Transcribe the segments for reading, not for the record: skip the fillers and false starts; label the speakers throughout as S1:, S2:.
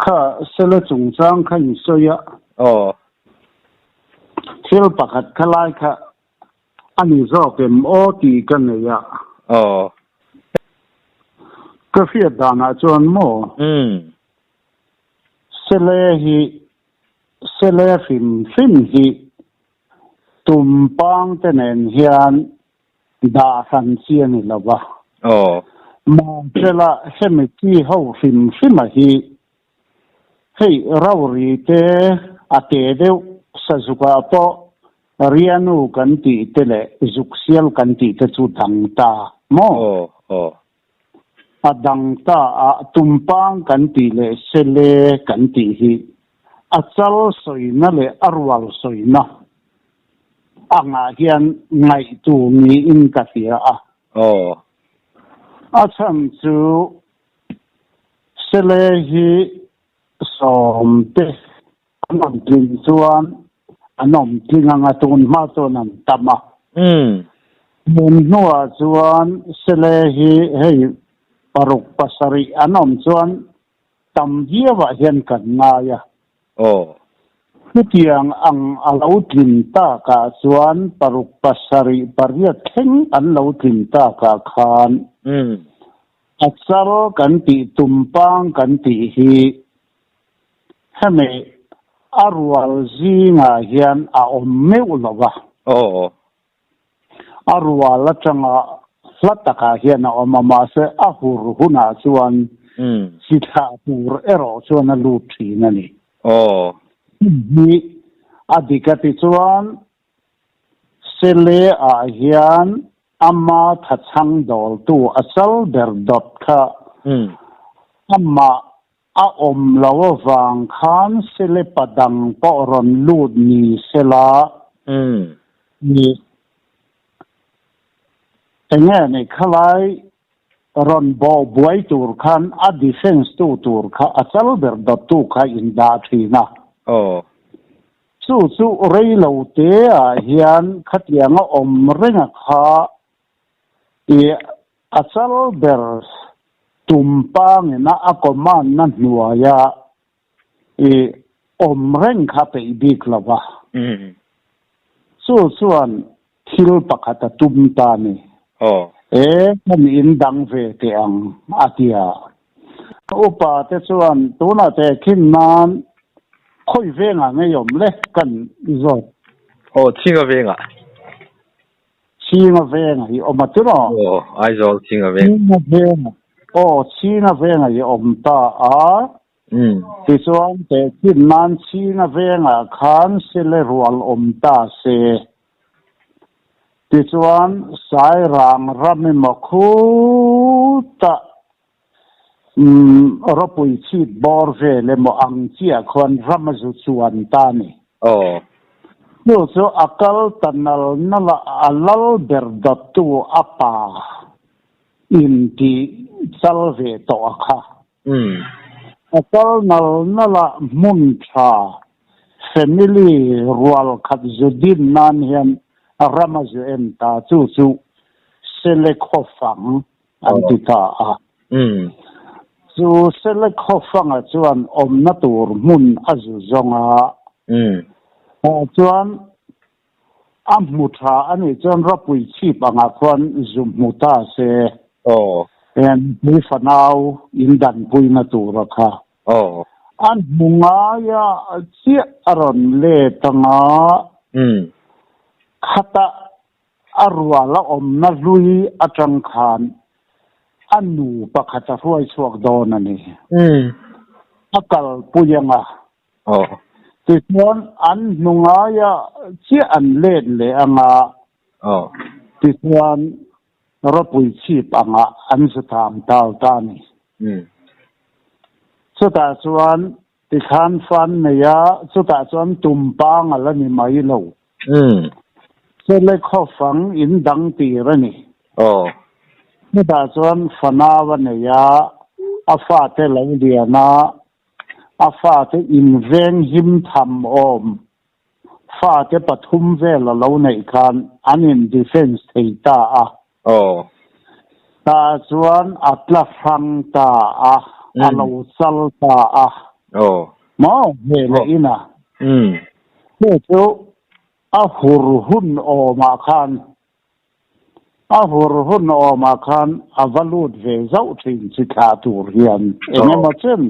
S1: ข้าเสลจงจางข้าอยู่สยะเที่ยวปักหัดข้าไล่ข้าอันนี้จะเป็นโอตีกันเลยอะก็เฟียดานาจวนโมเสลฮีเสลฟิมฮีตุมปังเตนเฮียนดาสันเซียนี่ละวะมองเสละเฮมิกี้เขาฟิมฮีให้เราเรียกอาเตเดวสัจกาปอเรียนูกันตีเตเลจุกเซียลกันตีเตจุดังตาโมอดังตาตุมปังกันตีเลเสเลกันตีฮีอาจัลสอยนั่นเลอรวัลสอยนะอ่างเฮียนไงตูมีอินกัสยาอาฉันจูเสเลฮีสมเตอันนั้นกินส่วนอันนั้นกินงานตุนมาตัวนั้นตามมามุนหัวส่วนเสลฮีให้ปรุกปัสริอันนั้นส่วนตามเยี่ยวเห็นกันง่ายคือเที่ยงอังอาลาวกินตากาส่วนปรุกปัสริปริยัติงอันลาวกินตากาขานอัศรกันติตุมปังกันติฮีให้เมอารวาลจีงาเฮียนอมเมอุลวะอารวาลจังลัตตะกาเฮียนอมมาเสอหูรุหุนาส่วนสิทาปูรเอโรส่วนลูทีนั่นนี่มีอดีตที่ส่วนเซเลอาเฮียนอามาทัดช่างดอลตัวอัศลเบอร์ดอทค่ะอามาอมลาวฟังขันเสลปดังปอรอนลูดนีเสลานี่แต่เนี่ยในขลายรอนบอบวยตูร์ขันอดีเซนส์ตูร์ขันอัศลเบอร์ดัตตูขันอินดาทีนะสู้เรียลาวเตะเฮียนขัดยังอมเริงข้าอัศลเบอร์ตุมปังนะอากมันนั่นหัวยาอมเร่งข้าไปบีกละวะส่วนทิลปักหัดตุมตานี่มันอินดังเวเตียงอาทิยาอุปาเตส่วนตัวน่ะแต่ขินนานค่อยเวงอ่ะไม่ยอมเล็กกันอีก
S2: ชิงเวงอ่ะ
S1: ออกมาตัวน่ะ
S2: ไอ้จอชิงเวง
S1: ชีนเวงไอ้อมตาที่ส่วนแต่ที่นั่นชีนเวงขันเสลรัวอมตาเสที่ส่วนสายรังรำไม่มาคูตะรบปุยชีดบอร์เวเลมอังเจียคนรำมาจุดส่วนตานี่ดูสิอักลตันนัลนั่นละอัลลเบอร์ดัตตูอัปปาอินที่ซัลเวตอค่ะอักลนั่นละมุนชาเฟมิลีรัวลขัดจุดินนั่นเห็นรามาจุเอ็นตาจู่เซเลคอฟังอันติตาจู่เซเลคอฟังจวนอมนัตูร์มุนอาจุจงจวนอัมมุทาอันนี้จวนรับวิชีปังควันจุมุตาเซมีฝันเอาอินดันปุยนัตูระค่ะอันมุงายาเสียอรอนเลตังขัตอารวาละอมนาลุยอาจังขานอันนูปะขัตรวยสวกโดนนี่อักลปุยังที่ส่วนอันนุงายาเสียอันเล่นเลยที่ส่วนรบปุยชีปังอันสุดทางดาวตานี่สุดท้ายส่วนที่ขันฟันเนี่ยสุดท้ายส่วนตุ่มปังอะไรนี่ไม่รู้เสลขอฟังอินดังตีระนี่สุดท้ายส่วนฟันอาวันเนี่ยอาฟาเตลาวเดียนะอาฟาเตอินเวงหิมทำอมฟาเตปฐุมเวลลาวในคันอันนี้ดิเฟนส์ที่ตาตาส่วนอัตลฟังตาอาลาวซัลตา
S2: โอ้
S1: หมอเฮเลยนะเพื่อจะอาหูหุ่นออกมาคันอาหูหุ่นออกมาคันอาวลูดเวเจ้าทิ้งสิขาตูเรียนเอ็งมาเช่น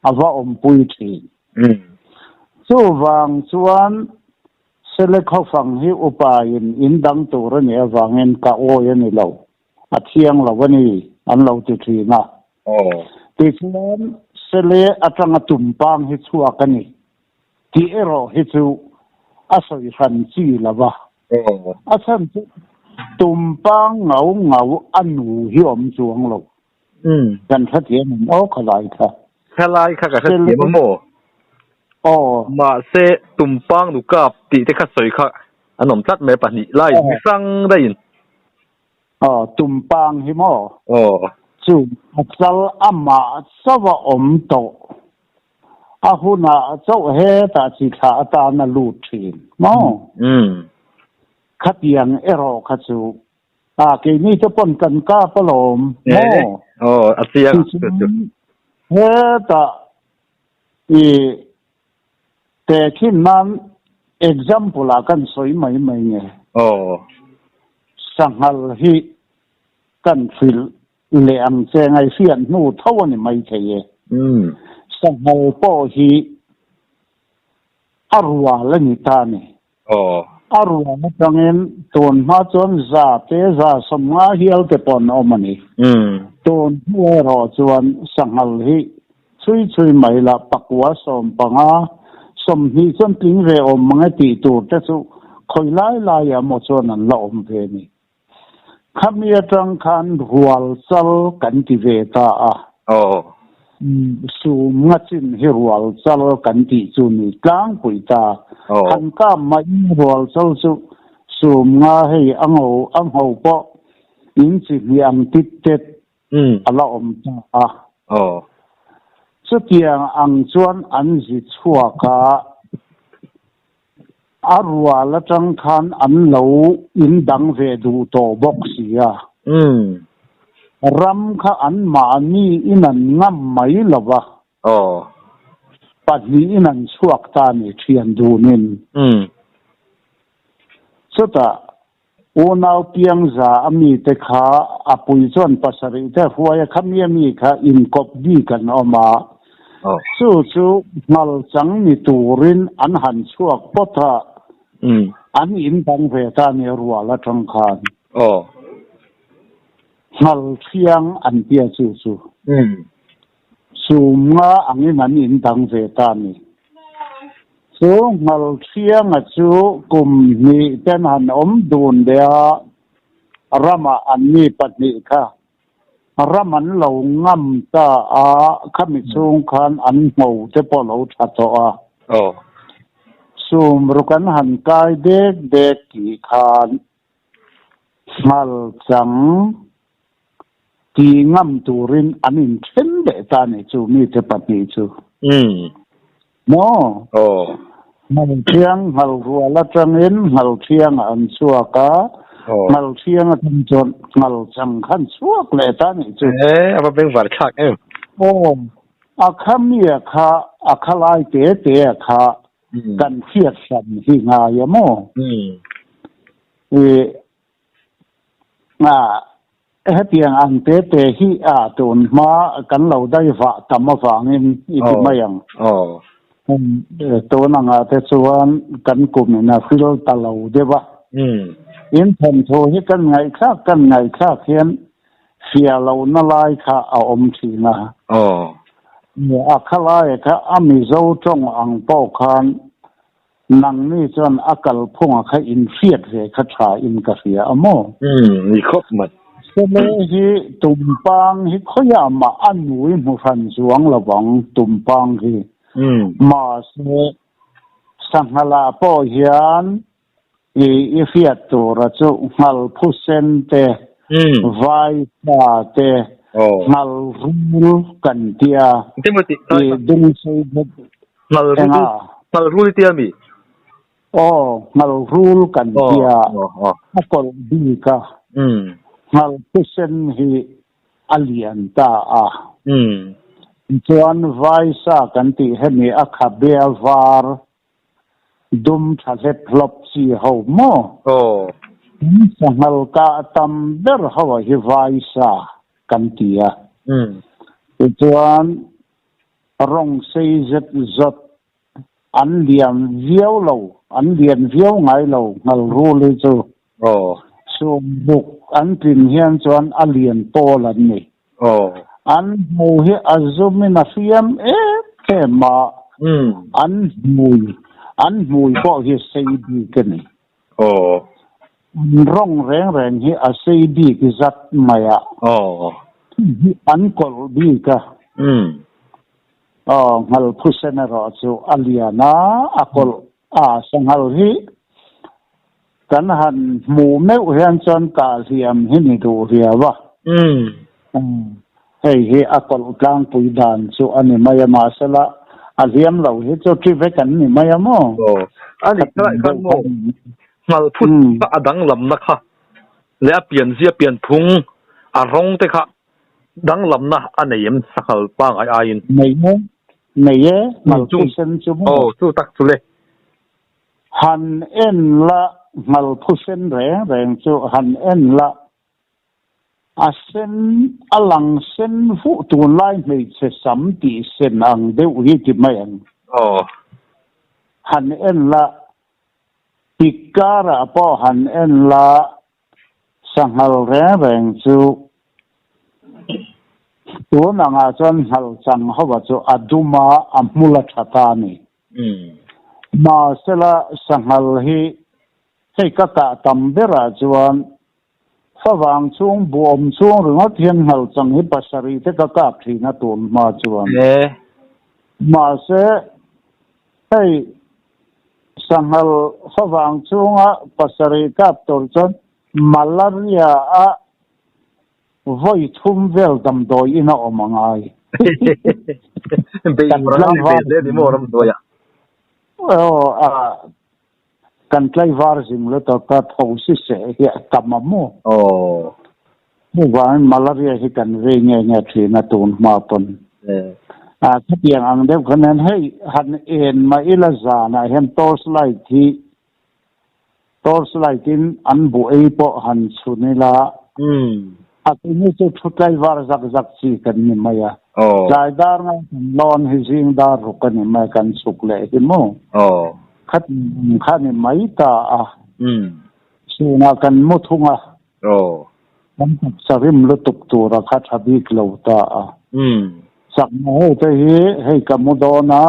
S1: อาวอมปุยทิ้งสู้วางส่วนเสลเขาฟังให้อุปายอินดังตัวเนี่ยวางเงินกะโอยันนี่เราอาเที่ยงเราวันนี้อันเราติดทีนะติดนั้นเสลอาจารย์ตุ่มปังให้ชัวกันนี่ที่เอรอให้ชัวอาศัยฟันจีละวะอาจารย์ตุ่มปังเงาอันหนูหิวมจวงเรากันทัดเย็นโอ้ขลายค่ะ
S2: กับทัดเย็นมั้งโมมาเสตุ่มปังดูกับตีที่ขัดสวยค่ะอันนมจัดไม่ปานนี้ไล่สั่งได้ยิน
S1: ตุ่มปังหิมอจู่จัลอามาสวะอมโตอาหุนาเจ้าเฮตาจิขาตานาลูทีนมอขัดยังเอรอขัดจูเกนี่จะปนกันก้าปลอม
S2: อาเซียน
S1: เฮตาแต่ที่นั้น example ละกันสวยไม่เนี่ยสังหารที่กันฟิลเลี้ยงเจงไอเสียนนู่เท่านี้ไม่ใช่สังหารพ่อที่อารวาลนิตานี่อารวาลจังเงินตัวมาจนซาเตซาสมาเฮียลเตปอนอมันนี่ตัวหัวรอจวนสังหารที่ช่วยไม่ละปักวัวสมปังสมที่จนถึงเรื่องมังตีตัวแต่สุคอยไล่หมดส่วนนั้นละอมเพนี่ขมีจังคันหัวซัลกันติเวตาสูงจินฮิรัวซัลกันติจุนีกลางปุยตาขันก้ามาอินหัวซัลสูงให้อังหูปะอินสิมีอังติดเต็ดละอมตาสุดยังอังชวนอันจิตชัวกาอารวาลจังคันอันเหลาอินดังเวดูโตบอกเสียรำข้าอันมานีอินันง่ำไม่หรอวะปัจจุบันชวกตานี่เทียนดูนินสุดาอุณาเพียงจะมีแต่ข้าอปุยจวนภาษาอิตาหัวขมีข้าอินกบดีกันออกมาสู้นัลจังมีตูรินอันหันชวกปะทะอันอินดังเวตานี่รัวละจังคันนัลเชียงอันเปียสู้สูงอันนี้นันอินดังเวตานี่สู้นัลเชียงสู้กุมนี้เป็นหันดูนเดียรามาอันนี้ปัจจิค่ะรามันเหลาง่ำตาขมิสูงคันอันหมูจะพอเหลาชัดตัวสูมรุกันหันกายเด็กกี่คันมัลจังตีง่ำตูรินอันนี้เช่นเดตานี่จูมีจะปฏิจูโมมันเทียงหัลรัวละจังเงินหัลเทียงอันชัวกามัลเชียงทำจนมัลจังขันสวกเลยตานี่จุด
S2: เอามาเป็นวัดคัก
S1: โอ้ขมีข้าขลายเตะข้ากันเทียดสันที่งายโมเตียงอันเตะที่ตุนมากันเราได้ฝากทำมาฝากเงินอีกไม่ยังตัวนั่งแต่ส่วนกันกลุ่มนี่นะคือเราตะเราเดี๋ยวอินผมโทรให้กันไงค่าเขียนเสียเราน่าไล่ค่าเอาอมทีนะเนี่ยข้าไล่ค่ามีเจ้าจงอังเป้าคานนังนี่จนอากาศพุ่งค่าอินเฟียดเลยค่าชาอินกาเสียอโม
S2: มีครบหมด
S1: เสร็จที่ตุ่มปังที่เขาอยากมาอันหนุ่ยมุฟันสวงระวังตุ่มปังที่มาเสสังหลาป้อเฮียนอีเฟียตัวระจุมัลพุเซนเตไวตาเตมัลรูกันเตียดุงซี
S2: มัลรูเตียมี
S1: มัลรูกันเตียมักลดีกะมัลพุเซนฮีอเลียนตา chuan vai sa kan ti hemi a khabia var dum thalet lop chi ho mo sangal ka tam ber hawa hi vai sa kan ti a chuan rong sei zat an liam viau lo an lian viau ngai lo ngal ru le chu so buk an tin hian chuan a lian tol an ni an mu hi azumin a fiam ma an mui po hi sei bi kani rong reng hi a sei bi ki zat maya an kol bi ka ngal phusena ro chu aliana akol sangal hi kan han mu meu hian chon ka hiam hi ni du hiawa hei akol tlang pui dan chu ani maya ma sala aliam lo hi chu tri ve kan ni maya mo
S2: ani khai kan mo ngal phut ka adang lam na kha le a pian zia pian phung a rong te kha dang lam na anayem sakal pang ai ain
S1: này mal chu sen chu
S2: chu tak chu le
S1: han en la mal phu sen reng chu han en la a sen alang sen fu tu lai mei che sam ti sen ang de wi ti mai ang han en la pikara po han en la sanghal reng chuตัวนังอาจารย์ฮัลจังเขาว่าจะอดุมาอัมมุลชะตานี่มาเสละสังฮัลให้กะกะตัมเบราจวนฝรั่งช่วงบวมช่วงหรือว่าเทียนฮัลจังให้ปัสสรีที่กะกะที่นั่นตัวมาจวนมาเสให้สังฮัลฝรั่งช่วงปัสสรีกับตัวจนมาลาเรียvoi thum vel dam doi ina omangai
S2: be le di mo ram doya
S1: kan tlai var jing lo to ka thosi se ya tamamo mu wan malaria hi kan ve nge thina tun ma pon thiang ang de khanen hei han en ma ila zana hem tos light in an bu ei po han chunila ini tu thutai var zak chi kan ni maya jai dar nga lon hi jing dar ru kan ni mai kan sukle hi mo khat ni mai ta suna kan muthunga kan sarim lu tuk tu ra khat habik lo ta sak mo te hi hei kamudona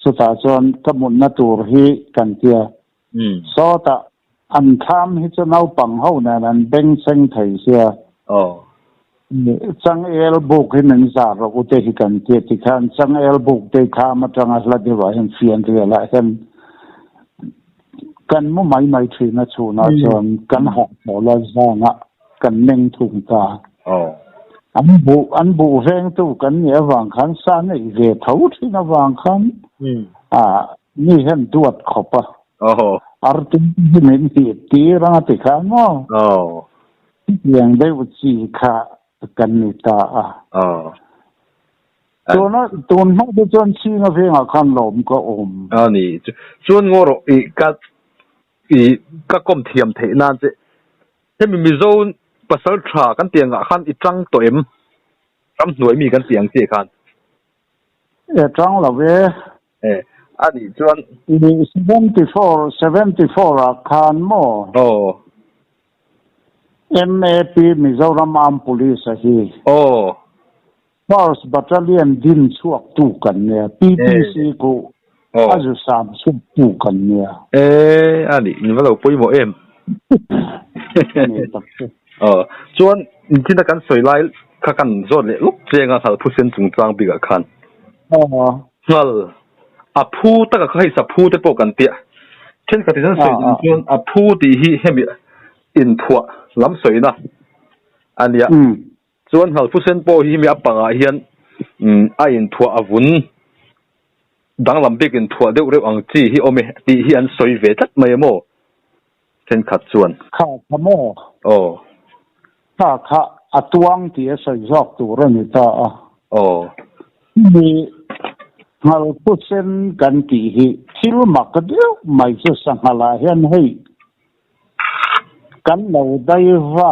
S1: suta chon kamun na tur hi kan tia so ta an tham hi cho nau pang ho na nan beng seng thai sia chang el buk hin an za ro u te hi kan te ti khan chang el buk te kha ma chang a la de wa hin fian ria la hen kan mo mai thi na chu na chon kan ha mo la za nga kan neng thung ta an bu veng tu kan ne wang khan sa nei ve thau thi na wang khan ni hen duat khopa artin min ti ra ti kha mo yang dai u chi kha kan ni ta tun ma de chon chi na ve nga khan lom ko
S2: ni chuan ngoro ka kom thiam the na che hemi mi zone pasal tha kan tianga khan I tang to em kam hnuai mi kan tiang che khan
S1: tang la ve
S2: ani chuan
S1: 74 khan mo MAP Mizoram Armed Police hi Force Battalion din chuak tu kan ne PPC ko azu sam su tu kan ne
S2: ani ni valo poi mo em chuan tin kan soi lai kha kan zot le luk chenga sal phusen chung chang bi ga khan ngal a phu ta ka khai sa phu te po kan tia chen ka tin soi chuan a phu ti hi hemi in thua lam soi na ania chuan hal phusen po hi mi apanga hian a in thua avun dang lam bek in thua deuh reuh ang chi hi ome ti hi an soi ve tat mai mo chen khat chuan
S1: kha mo kha atuang ti a soi jok tu ra ni ta มีเราพูดเส้นกันกี่ที่รู้มากก็เดียวไม่จะสังหารเห็นให้กันเราได้ว่า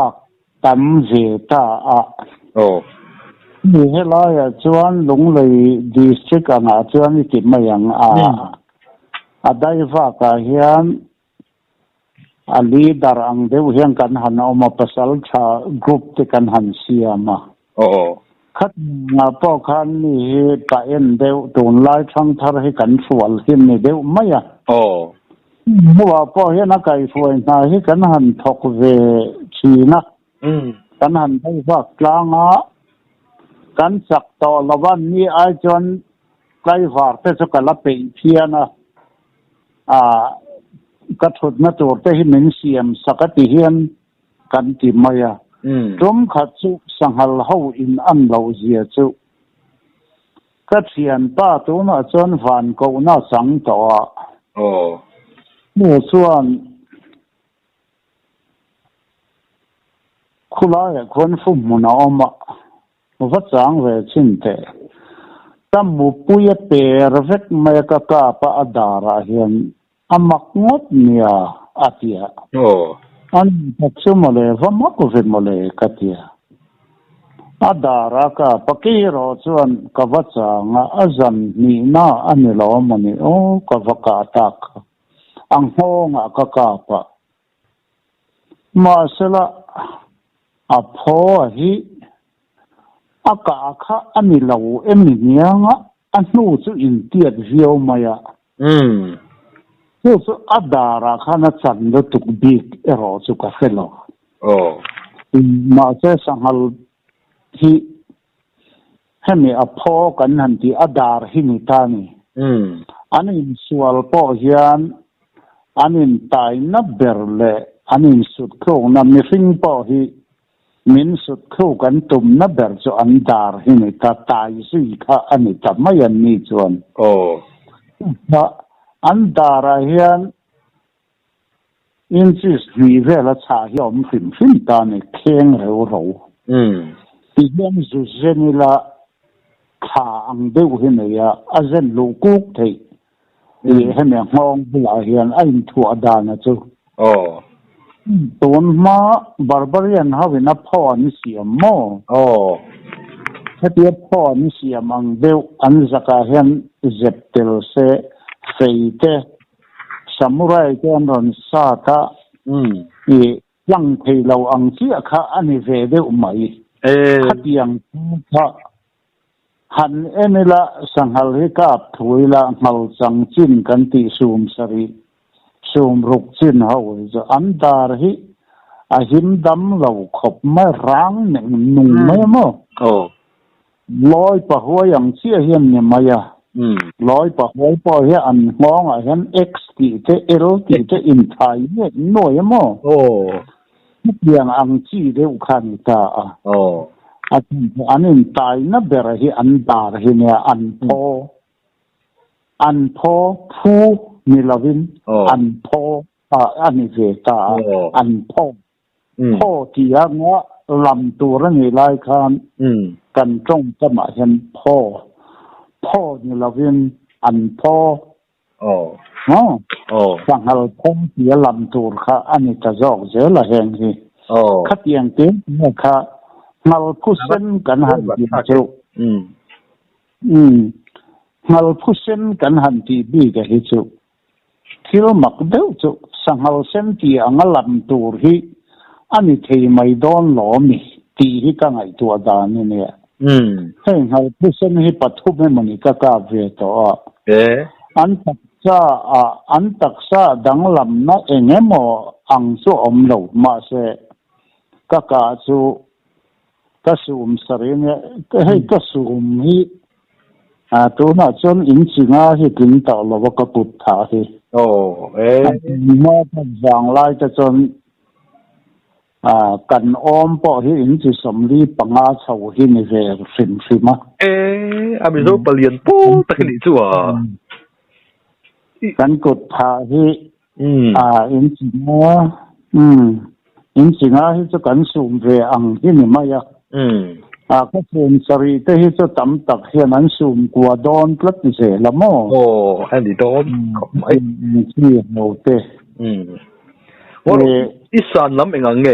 S1: ตั้มเจตา
S2: โอ้
S1: มีให้เราจวนลงเลยดิสติกันจวนนี่ติดมาอย่างได้ว่าก็เห็นลีดารังเดียวเห็นกันหันเอามาประสานชากรุ๊ปที่กันหันเสียมา
S2: โอ้
S1: คัดมาพอคันนี่ตาเอ็นเดียวตูนไล่ช่างทารให้กันสวลหินนี่เดียวไม่
S2: โอ้
S1: มัวพอเห็นนักไก่สวยนาให้กันหันทอกเวชีนะกันหันได้ว่ากลางกันสักต่อละวันนี้ไอจนไกลฝากแต่สกัดละเป็นเพียนะกระทุดมาตัวแต่ให้เหม็นเสียมสักติเฮียนกันติมายาจมขัดสุสังหารเขาอินอันเราเสียจุก็เสียนป้าตัวน่ะจนฝันกูน่าสังต่อเมื่อส่วนคุลายคนฟุ่มมันออกมาวัดสังเวชินเตตั้มมุปุยเปรเวกเมกะกาปะอดาราเฮียนอามักงดเนี่ยอาทิยาอันพัชมาเลยว่ามักกุฟิมาเลยกัตยาอาดาราคาปกีรอชวนกวัดสังอาจันนีน่าอันนี้เรามันนี่โอ้กวักาตักอังโฮงกะกาปะมาสละอภหิอากาคะอันนี้เรามิเนียงอันนู้สุอินเดียเจียวมายาso adara khana chan do tuk big ero chu ka felo ma se sanghal hi hemi apho kan han ti adar hi ni ta ni anin sual po hian anin tai na berle anin sut kho na mi fing po hi min sut kho kan tum na ber chu an dar hi ni ta tai sui kha ani ta mayan ni chuanอันดาราเฮียนอินซิสวีเวลชาเฮียมฟิมตานี่เข่งเร็วที่เฮียนจุเจนิละขาอังเดียวเฮียนเนี่ยอาเจนลูกุกที่เฮียนห้องบุลาเฮียนไอ้ทัวดานะจูตัวมาบาร์บารีนเขาเป็นนักพ่อนี่เสียมถ้าเทียบพ่อนี่เสียมังเดียวอันสักเฮียนเจ็บเตลเซเฟยเตสมุไรเจนรอนซาตายังเทเราอังเสียค่ะอันนี้เวเดอุไหมขัดยังค่ะหันเอเมละสังหารให้กับถวยละเมาสังจินกันติสูมสรีสูมรุกจินเขาจะอันดาร์ฮิอาหิมดำเราขบไม่ร้างหนึ่งนุ่งไม่มั้งลอยปะหัวอย่างเชี่ยเฮียนเนี่ยมายาลอยปะหัวปะเฮียอันมองเห็น X ตีเต L ตีเตอินไทยเนี่ยหน่วยมั้งทุกอย่างอังจีเดียวกันตาอันนี้ตายนับเบรฮีอันดาร์ฮีเนี่ยอันพอผู้มิลาวินอันพออันนี้เวตาอันพอที่ยังว่าลำตัวนี่ลายคันกันจงจะมาเห็นพ่อนี่เราเป็นอันพ่อฟังเราพ่อที่ลำตัวค่ะอันนี้จะจอกเจอละแห่งที่ขัดยังเต็มเนี่ยค่ะเราพูดเส้นกันหันที่เจ้าเราพูดเส้นกันหันที่บีกับเจ้าที่เราหมักเดียวเจ้าสังเราเส้นที่อังลำตัวที่อันนี้ที่ไม่โดนหลอมีตีที่ก็ไงตัวดานนี่เนี่ยให้เราผู้เส้นให้ปัทุบให้มันก็กล้าเวทอันตักษาดังลำนั่นเองเนี่ยมอังสู้อมเหลวมาเสก็กล้าสู้ก็สูมสรีเนี่ยก็ให้ก็สูมให้ตัวน่ะจนอินสิงาให้กินต่อแล้วก็ปุถถาให้มาทำอย่างไรจะจนกันอ้อมปอที่อินจิสมรีปังอาเฉาที่ในเวรฟิม
S2: อาบิโซเปลี่ยนปุ๊บตะกี้จั่ว
S1: กันกดพาที่อินจิงาที่จะกันสูงเวอังที่นี่มาอยาก ก็ส่วนสรีแต่ที่จะตำตักเฮียนั้นสูงกว่าดอนพลัดเสียละมั้ง
S2: โอ้อันนี้โดน
S1: ไม่ที่โน้ต
S2: ว่าอีสานลำเองไง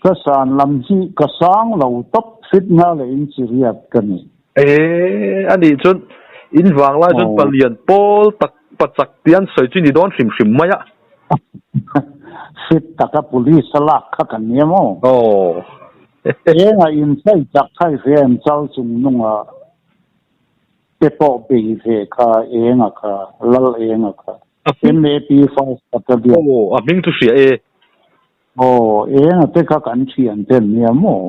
S1: ก็สานลำที่ก็สร้างเราตบฟิตงาเลยอินซีเรียกันนี่
S2: อันนี้จนอินวางละจนเปลี่ยนโป้ตักปัจจักเตียนใส่จุดนี้โดนฟิมไหมอะ
S1: ฟิตตักกับปุริสลักขักันเนี่ยมั้ง
S2: โอ้
S1: อินใส่จักไทยเฟียนเจ้าจุงนุ่งเปปอบีเฟค่ะค่ะลลค่ะMAP5 ตักเดียว
S2: โอ้บิงตุเสีย
S1: แต่ก็กันเชียนเต็มเนี่ยมั้ง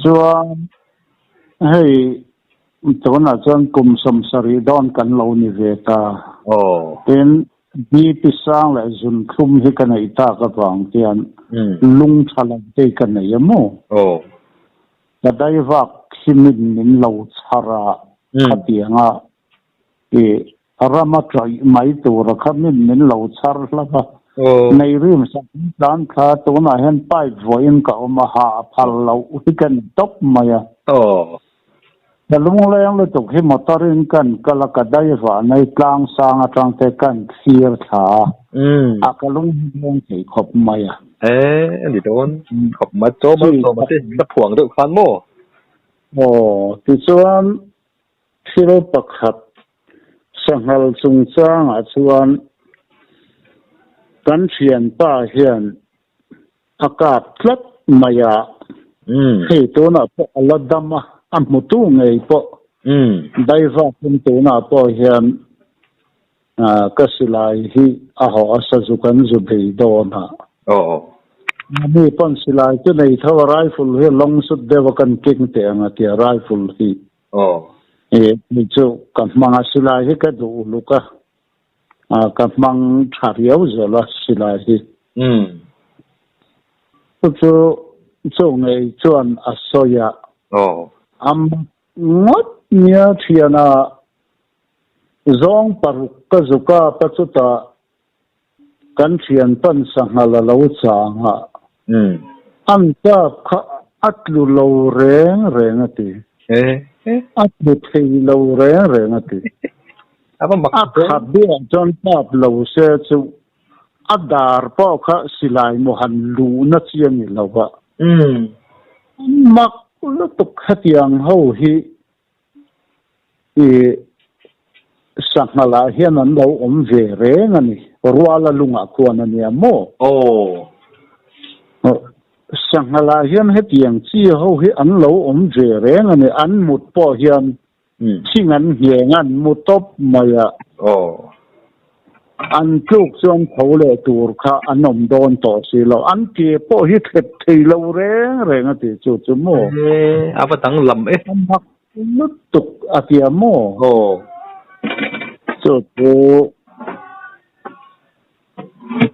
S1: ส่วนให้ตัวน่ะจนกลุ่มสมสรีดอนกันเรานี่เวตาเป็นดีพิสังและจุนคุมให้กันในตากระบางเตียนลุงฉลาดได้กันในยมั้งแต่ได้ว่าขิมินนินเราชาระขัดเตียงรามาใจไม่ตัวรักมินนินเราชาระละก็ในเรื่องสังดานข้าตัวน่ะเห็นไปวอยน์ก็มาหาพัลเราที่กันตบมาแต่ลุงเลี้ยงเลยตกให้มอเตอร์รินกันก็ละก็ได้ว่าในกลางสางทางแต่กันเสียชาก็ลุงเลี้ยงใส่ขบมา
S2: อันนี้โดนขบมาโจ้มาสิตะผวงด้วยคันโม่
S1: ที่ส่วนที่เราประคับสังหารสงสารส่วนกันเชียนป้าเฮียนอากาศคลัดมายาให้ตัวน่ะพออัลลัดดามาอันมุตุไงพอได้ว่าเป็นตัวน่ะพอเฮียนก็สิลายที่อาหออาศัยกันจุดที่โดนฮะมีปนสิลายที่ในท่าไรฟิลที่ลงสุดเดียวกันเก่งแต่งที่ไรฟิลที่มีเจ้ากับมังสิลายที่ก็ดูลูกกับมังชาเรียวจะละสิลายที่ก็เจ้าไงจวนอาศัยงดเนี่ยที่น่ะจงปรุกจุกาปัจจุตากันเชียนปันสังหารลาวจางฮะอันจะอัดลุลาวเร่งตีอัดลุเทลาวเร่งตีอัดขับเบี้ยจนตับลาวเสียจูอัดดาร์ปอกะสิลายมหันลูนัดยังนี่ลาวะมักลุตุกขัดยังเฮาฮีสังหารเฮียนันเราเวเรงนี่รัวละลุงอาควรนั่นเนี่ยโม่สังหารเฮียนเฮตียงที่เขาเฮอันเราเวเรงนี่อันมุดป่อเฮียนที่งั้นเฮียงันมุดตบมาอันจุกจนเขาเลยตัวข้าอันนมโดนต่อสิเราอันเกี่ยป่อเฮเททีเราเรงที่จุดโม่
S2: อาปตังลำ
S1: มักลุตุกอาเตียโม่จุด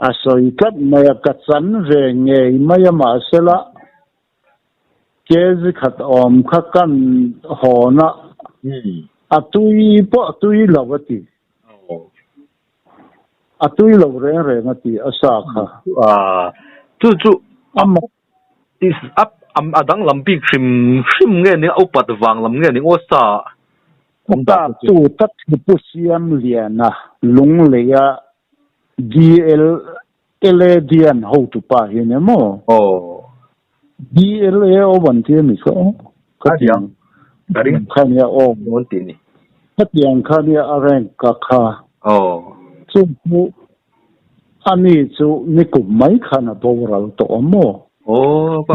S1: อาศัยกับไม่กัดสันเรงเงยไม่มาเสละเจสขัดอมขัดกันหอนะตุยปะตุยลาวตีตุยลาวเรงตีอาสาค่ะ
S2: จู่อิสอัพอดังลำปีชิมเงี้ยนี่เอาปัดวางลำเงี้ยนี่โอซา
S1: ตาตูตัดผู้เสียมเลียนะลุงเลียDLADN how to pa hin mo DLA o banti mi so
S2: kadiang
S1: khania o
S2: monti ni
S1: kadiang khania areng ka kha chu ani chu ni ku mai khana boral to mo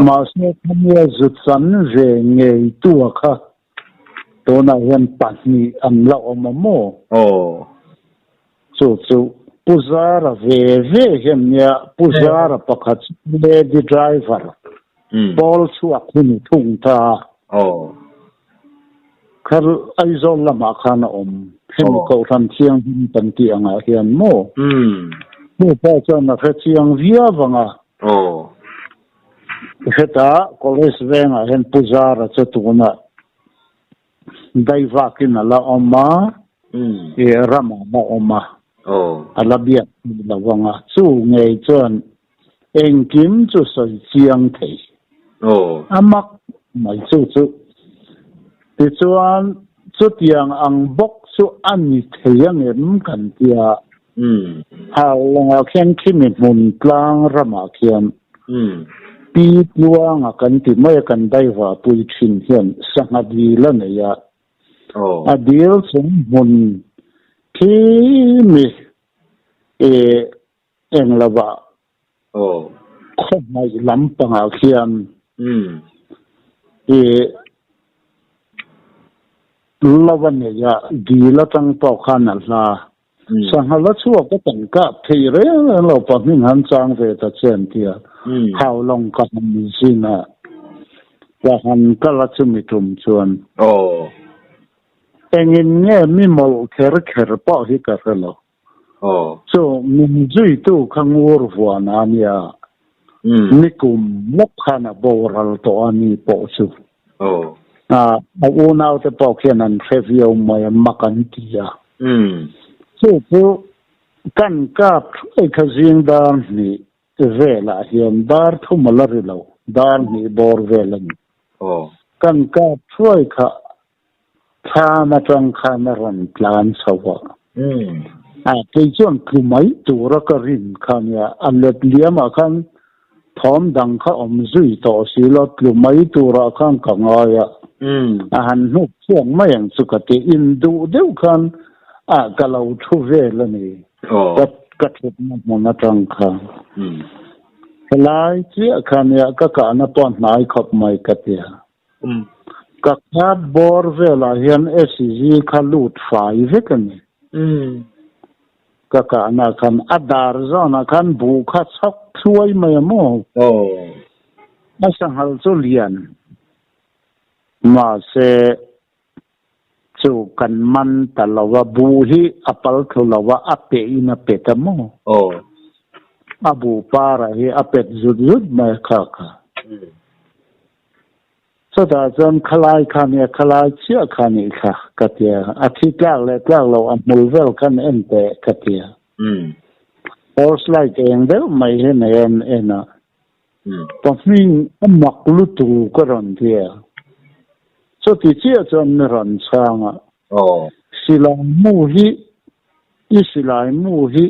S1: ma se khania zut san je nge tu kha to na yan pasni am la o mo chu Puzara ve hemnya puzara pakhat lady driver ball chuak ni thung ta khar aizol lama khana hem ko than chiang pan ti anga hian mo mo pa chana kha chiang via wanga heta college venga hen puzara chatuna daiva kinala oma rama ma oma alabia lawanga chu ngei chuan anh kiếm cho sợi chiang thì mắc mày chú thì cho tiền ăn bốc cho ăn như thế em cần tiền hào long khen khi mình muốn lang ra mà khen bị luang cần thì mấy cần đây và bùi trình hiện sang đi lên này à điều chúng muốn khi mình anh là vợ không may lắm bằng hào khen lawan này đi là trong bao khăn là sang là chúa có tận cáp thì đấy là bao nhiêu hàng trang về ta xem thì hào long cả mình xin và hàng cả là chúng mình trồng chuan anh nghe mình mau khéo khéo bao hi cả rồi so mình duy tu khang ngor vua na nia mình cũng mất khả năng bảo ra to anh bảo chu u nào thì bảo khiên anh review mà mắc anh kia so kan cáp cái riêng đó ni về là hiện dar thu mà là rồi dar ni bor về lên kan cáp thôi cả khá na trong khá na ran plan sao cái chuyện cứ mấy tuổi ra cái riêng khá nha anh lệ liam mà khăn thom đằng khá duy tổ xí lo cứ mấy tuổi ra khăn cả ngài anh hút chuyện mấy anh suy cái in du đều khăn cái lâu thu về lên này cái chuyện mà trong khá cái lại chuyện khăn nha cái cả nó toàn nãy khóc mấy cái gì các hạt bor về là hiện SCG khá lụt phải với cái này các cả na khăn adar zo na khăn bu khát sóc xuôi mày mò nó sang hal cho liền mà sẽ chu cần man ta lawa bu hi apal khu lawa ape ina peta mo abu para hi apet zut mai kha so da zon khalai khania khalai chia khani kha katia athi tlak le tlak lo amul vel kan ente katia or like en del mai hen en pafin amak lutu karon dia so ti chia zon ron changa silai mu hi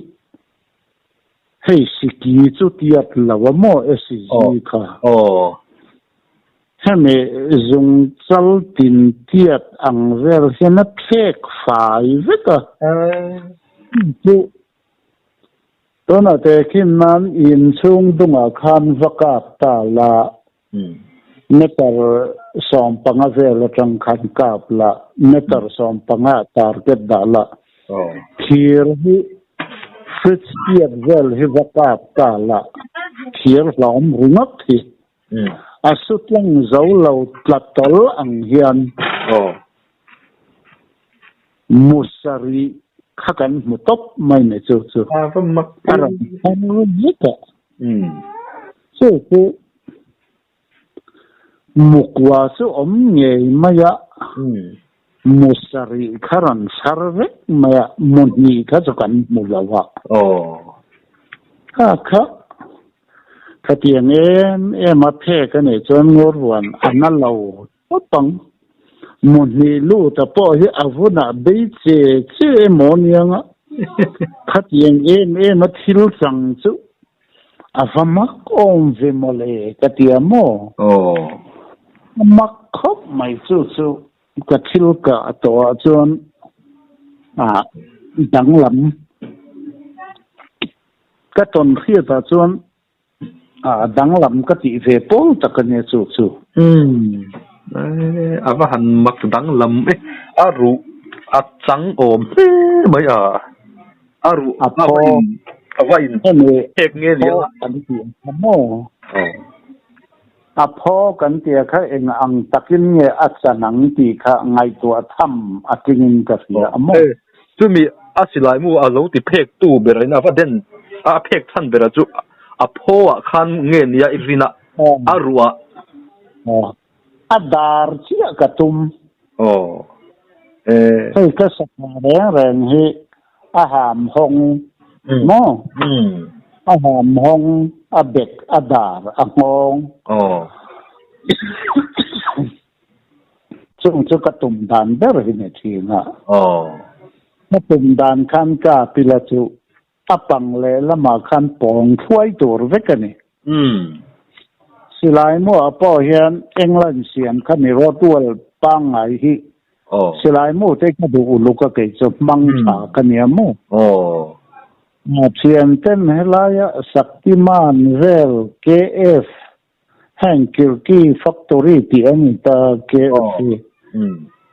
S1: hei siki chu tiat lawa mo SG khaให้มีจุงจัลตินเทียดอังเวลเช่นเทกฝ่ายวิกจุตัวนั้นแต่ขึ้นนั้นอินช่วงตรงอาคารวักตาละเนตร์สอมปังเวลจังขันกาบละเนตร์สอมปังตาร์เกตดาละขีร์ฮิฟิตเทียดเวลฮิวักตาละขีร์ล้อมรุงักทีasut lang zau lo tlatol ang hian musari khakan mutop mai ne chu mak aram anu jika so mukwa su nge maya musari kharan sarve maya munni kha chukan mulawa kha cái tiền em mà thế cái này cho ngor buồn anh nó lâu tốt bằng một ngày lu tập bỏ hết à vốn là bây giờ chứ món nhang á cái tiền em mà thiếu rằng chứ à phải mắc ôm về mà lệ cái tiền mò mắc khóc mày chứ cái thiếu cả tổ cho đắng lắm cái tuần kia ta cho dang lam ka ti ve pol takane chu
S2: ava han mak dang lam aru chang om mai aru avain ek nge ni
S1: an ti mo pho kan ti kha eng ang takin nge achanang ti kha ngai to tham atingin ka ria amo
S2: chumi asilai mu alo ti phek tu beraina va den phek than bera chu apho khan nge nia ivina arua
S1: adar chia katum hey ka sakna ren hi aham hong mo aham hong a bek adar angong chung chu ka tum dan ber hi ne thina na tum dan khan ka pila chu apang le lama khan pong thuai tur vekani silai mo apo hian england siam khan ni rotual pangai hi silai mo te ka du uluka ke chu mang tha kaniamu siam ten helaya Shaktiman vel KF hang kirki factory ti ani ta KF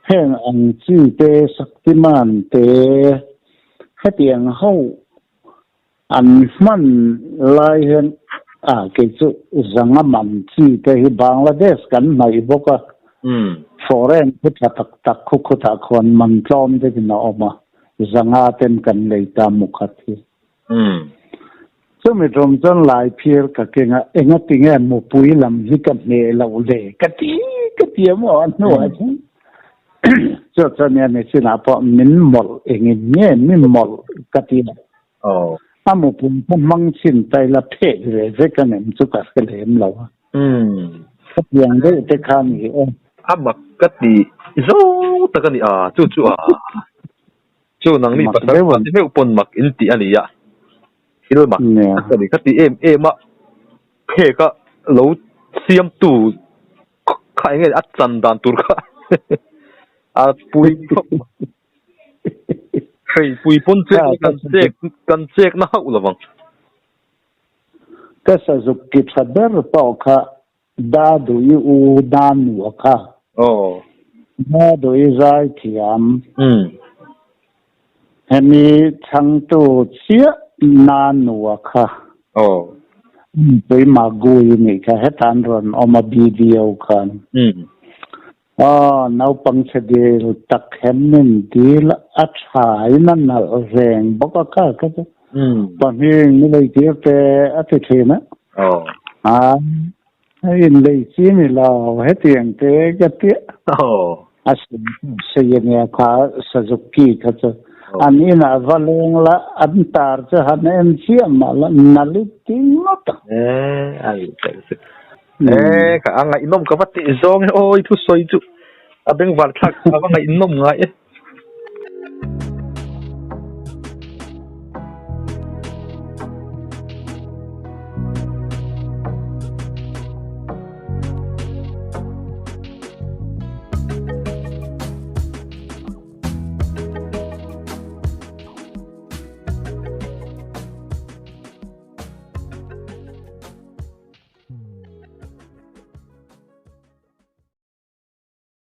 S1: hang ang chi te Shaktiman te hetiang ho an man lai hen ke chu zanga man chi te hi Bangladesh kan mai boka foreign kutha tak kutha khon man tlom de na oma zanga ten kan leita mukhathi so mi rom jon lai phier ka kenga enga tinga mo pui lam hi ka ne lo le ka ti mo no a so so ne sina po min mol engi ne min mol ka ti amu pum mang sin tai la phe re ve ka nem chu ka ka lem lo ka yang de te kha ni
S2: amak ka ti zo ta ka ni chu chu nang ni pa ta me upon mak in ti ani ya hil mak ka ni ka ti em ma phe ka lo siam tu khai nge at chan dan tur ka pui hey pui pon che kan chek na hu lawang
S1: ka sa zuk ki thaber pa kha da du u dan wa kha da du zai thiam hemi chang tu chia nan wa kha pui ma gu ni ka hetan ron oma video kan nau pang chadil tak hemmen dil achai nan na reng boka ka pa hing ni lei ti pe ati thena in lei chi ni la hetiang te ka ti asin seyeng kha Suzuki ka cha anina valeng la antar cha hanen siam la naliting not
S2: ai ka anga inom ka pati zong oi thu soi chu abeng war thak anga inom nga